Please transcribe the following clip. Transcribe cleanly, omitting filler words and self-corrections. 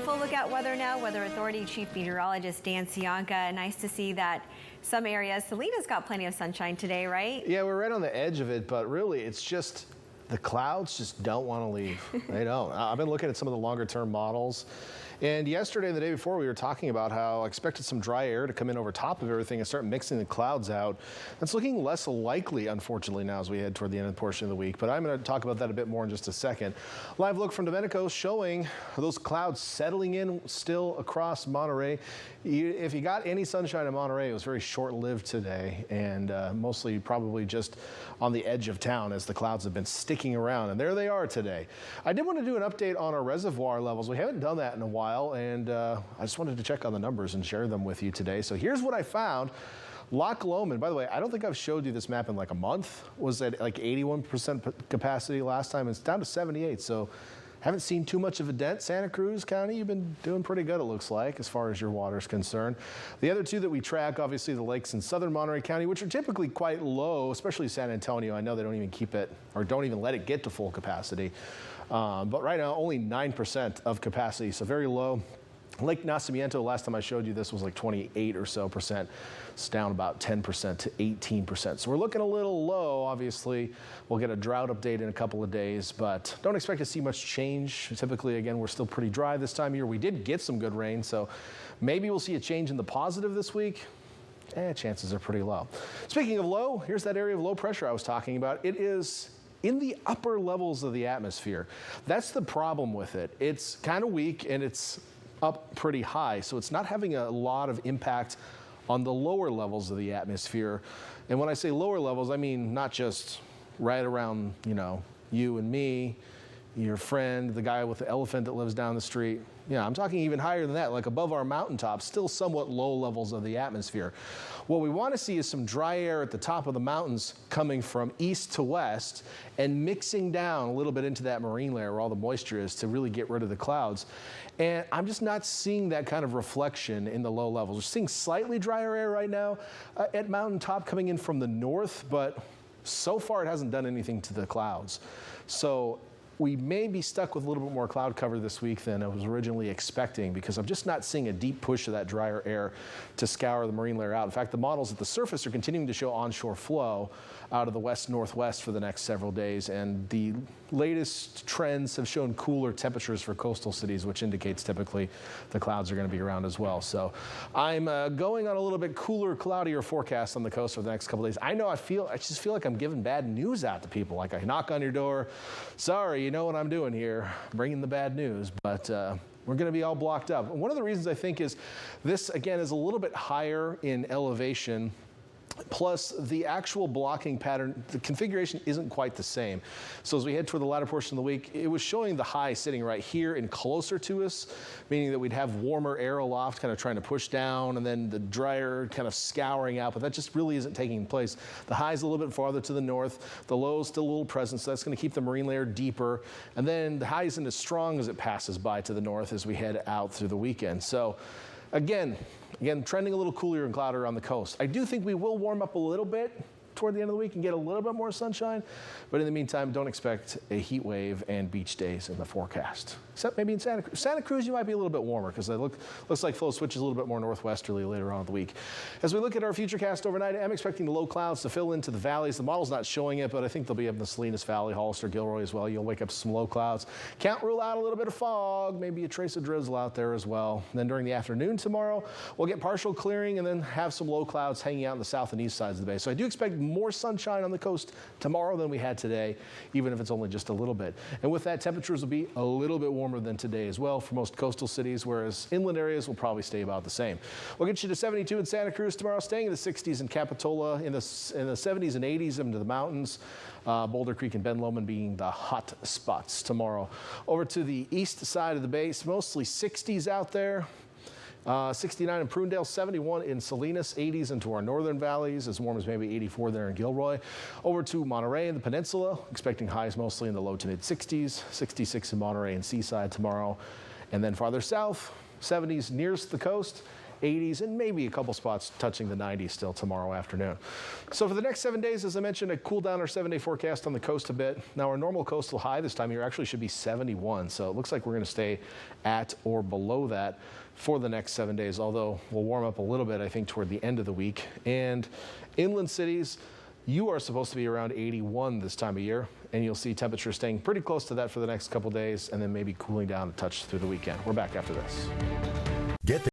full look at weather now. Weather Authority Chief Meteorologist Dan Cianca. Nice to see that some areas, Salinas got plenty of sunshine today, right? Yeah, we're right on the edge of it, but really it's just the clouds just don't want to leave. They don't. I've been looking at some of the longer term models. And yesterday and the day before, we were talking about how I expected some dry air to come in over top of everything and start mixing the clouds out. That's looking less likely, unfortunately, now as we head toward the end of the portion of the week. But I'm going to talk about that a bit more in just a second. Live look from Domenico showing those clouds settling in still across Monterey. If you got any sunshine in Monterey, it was very short-lived today, and mostly probably just on the edge of town as the clouds have been sticking around. And there they are today. I did want to do an update on our reservoir levels. We haven't done that in a while, and I just wanted to check on the numbers and share them with you today. So here's what I found. Loch Lomond, by the way, I don't think I've showed you this map in like a month, was at like 81% capacity last time. It's down to 78, so haven't seen too much of a dent. Santa Cruz County, you've been doing pretty good, it looks like, as far as your water is concerned. The other two that we track, obviously the lakes in southern Monterey County, which are typically quite low, especially San Antonio. I know they don't even keep it, or don't even let it get to full capacity. But right now, only 9% of capacity, so very low. Lake Nacimiento, last time I showed you this, was like 28 or so percent. It's down about 10% to 18%. So we're looking a little low, obviously. We'll get a drought update in a couple of days, but don't expect to see much change. Typically, again, we're still pretty dry this time of year. We did get some good rain, so maybe we'll see a change in the positive this week. Chances are pretty low. Speaking of low, here's that area of low pressure I was talking about. It is in the upper levels of the atmosphere. That's the problem with it. It's kind of weak and it's up pretty high, so it's not having a lot of impact on the lower levels of the atmosphere. And when I say lower levels, I mean not just right around, you and me, your friend, the guy with the elephant that lives down the street. Yeah, I'm talking even higher than that, like above our mountaintops, still somewhat low levels of the atmosphere. What we want to see is some dry air at the top of the mountains coming from east to west and mixing down a little bit into that marine layer where all the moisture is to really get rid of the clouds. And I'm just not seeing that kind of reflection in the low levels. We're seeing slightly drier air right now at mountaintop coming in from the north, but so far it hasn't done anything to the clouds. So we may be stuck with a little bit more cloud cover this week than I was originally expecting, because I'm just not seeing a deep push of that drier air to scour the marine layer out. In fact, the models at the surface are continuing to show onshore flow out of the west-northwest for the next several days, and the latest trends have shown cooler temperatures for coastal cities, which indicates typically the clouds are going to be around as well. So I'm going on a little bit cooler, cloudier forecast on the coast for the next couple of days. I know I just feel like I'm giving bad news out to people. Like I knock on your door, sorry, you know what I'm doing here, bringing the bad news, but we're going to be all blocked up. One of the reasons I think is this, again, is a little bit higher in elevation. Plus, the actual blocking pattern, the configuration isn't quite the same. So as we head toward the latter portion of the week, it was showing the high sitting right here and closer to us, meaning that we'd have warmer air aloft kind of trying to push down, and then the drier kind of scouring out, but that just really isn't taking place. The high's a little bit farther to the north, the low's still a little present, so that's going to keep the marine layer deeper, and then the high isn't as strong as it passes by to the north as we head out through the weekend. So Again, trending a little cooler and cloudier on the coast. I do think we will warm up a little bit toward the end of the week and get a little bit more sunshine, but in the meantime, don't expect a heat wave and beach days in the forecast. Except maybe in Santa Cruz. Santa Cruz, you might be a little bit warmer because it looks like flow switches a little bit more northwesterly later on in the week. As we look at our futurecast overnight, I'm expecting the low clouds to fill into the valleys. The model's not showing it, but I think they'll be up in the Salinas Valley, Hollister, Gilroy as well. You'll wake up to some low clouds. Can't rule out a little bit of fog, maybe a trace of drizzle out there as well. And then during the afternoon tomorrow, we'll get partial clearing and then have some low clouds hanging out in the south and east sides of the bay. So I do expect more sunshine on the coast tomorrow than we had today, even if it's only just a little bit. And with that, temperatures will be a little bit warmer than today as well for most coastal cities, whereas inland areas will probably stay about the same. We'll get you to 72 in Santa Cruz tomorrow, staying in the 60s in Capitola, in the 70s and 80s into the mountains. Boulder Creek and Ben Lomond being the hot spots tomorrow. Over to the east side of the base, mostly 60s out there. 69 in Prunedale, 71 in Salinas, 80s into our northern valleys, as warm as maybe 84 there in Gilroy. Over to Monterey and the peninsula, expecting highs mostly in the low to mid 60s, 66 in Monterey and Seaside tomorrow. And then farther south, 70s nearest the coast, 80s and maybe a couple spots touching the 90s still tomorrow afternoon. So for the next 7 days, as I mentioned, a cool down our 7-day forecast on the coast a bit. Now our normal coastal high this time of year actually should be 71. So it looks like we're going to stay at or below that for the next 7 days, although we'll warm up a little bit, I think, toward the end of the week. And inland cities, you are supposed to be around 81 this time of year, and you'll see temperatures staying pretty close to that for the next couple days and then maybe cooling down a touch through the weekend. We're back after this. Get